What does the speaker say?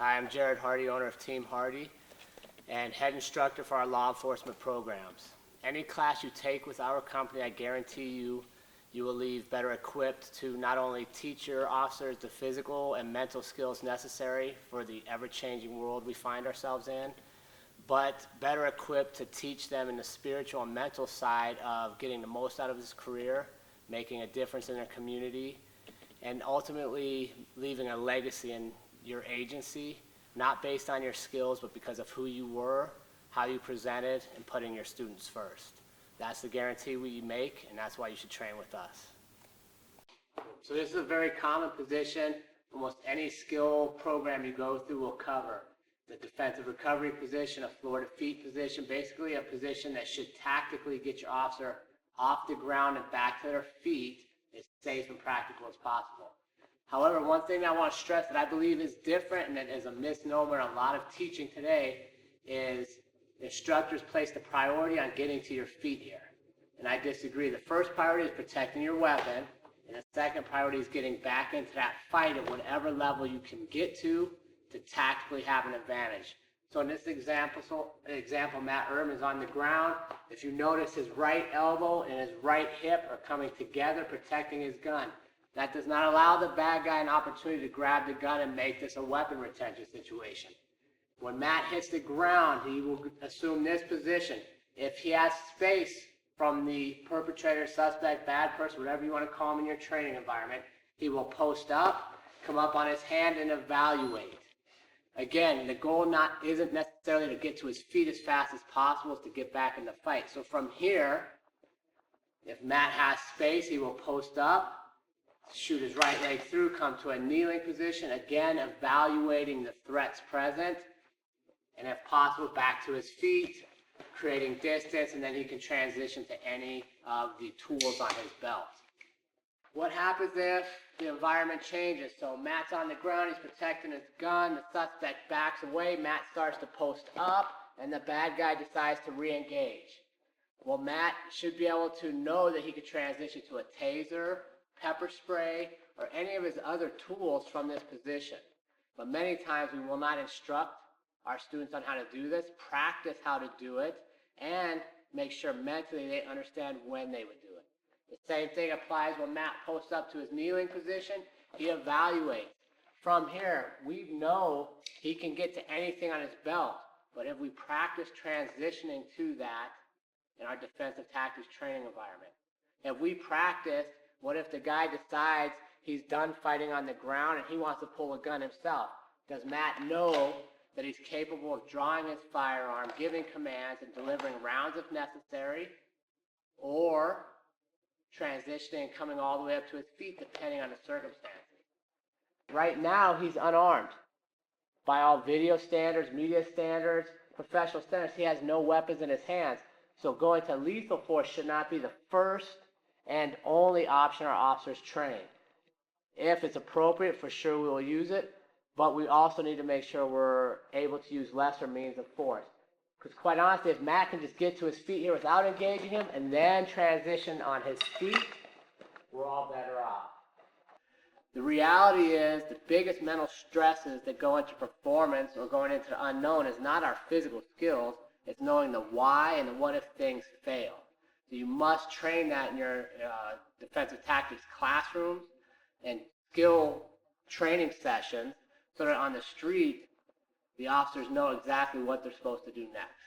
Hi, I'm Jared Hardy, owner of Team Hardy, and head instructor for our law enforcement programs. Any class you take with our company, I guarantee you, you will leave better equipped to not only teach your officers the physical and mental skills necessary for the ever-changing world we find ourselves in, but better equipped to teach them in the spiritual and mental side of getting the most out of this career, making a difference in their community, and ultimately leaving a legacy in your agency, not based on your skills, but because of who you were, how you presented, and putting your students first. That's the guarantee we make, and that's why you should train with us. So this is a very common position. Almost any skill program you go through will cover. The defensive recovery position, a floor to feet position, basically a position that should tactically get your officer off the ground and back to their feet as safe and practical as possible. However, one thing I want to stress that I believe is different and that is a misnomer in a lot of teaching today is instructors place the priority on getting to your feet here. And I disagree. The first priority is protecting your weapon, and the second priority is getting back into that fight at whatever level you can get to tactically have an advantage. So in this example, Matt Erm is on the ground. If you notice, his right elbow and his right hip are coming together, protecting his gun. That does not allow the bad guy an opportunity to grab the gun and make this a weapon retention situation. When Matt hits the ground, he will assume this position. If he has space from the perpetrator, suspect, bad person, whatever you want to call him in your training environment, he will post up, come up on his hand, and evaluate. Again, the goal isn't necessarily to get to his feet as fast as possible, it's to get back in the fight. So from here, if Matt has space, he will post up, shoot his right leg through, come to a kneeling position, again evaluating the threats present, and if possible back to his feet, creating distance, and then he can transition to any of the tools on his belt. What happens if the environment changes? So Matt's on the ground, he's protecting his gun, the suspect backs away, Matt starts to post up, and the bad guy decides to re-engage. Well, Matt should be able to know that he could transition to a taser, pepper spray, or any of his other tools from this position. But many times we will not instruct our students on how to do this, practice how to do it, and make sure mentally they understand when they would do it. The same thing applies when Matt posts up to his kneeling position. He evaluates. From here, we know he can get to anything on his belt, but if we practice transitioning to that in our defensive tactics training environment, if we practice, what if the guy decides he's done fighting on the ground and he wants to pull a gun himself? Does Matt know that he's capable of drawing his firearm, giving commands, and delivering rounds if necessary, or transitioning and coming all the way up to his feet depending on the circumstances? Right now, he's unarmed. By all video standards, media standards, professional standards, he has no weapons in his hands. So going to lethal force should not be the first and only option our officers train. If it's appropriate, for sure we will use it, but we also need to make sure we're able to use lesser means of force. Because quite honestly, if Matt can just get to his feet here without engaging him and then transition on his feet, we're all better off. The reality is the biggest mental stresses that go into performance or going into the unknown is not our physical skills, it's knowing the why and the what if things fail. So you must train that in your defensive tactics classrooms and skill training sessions so that on the street, the officers know exactly what they're supposed to do next.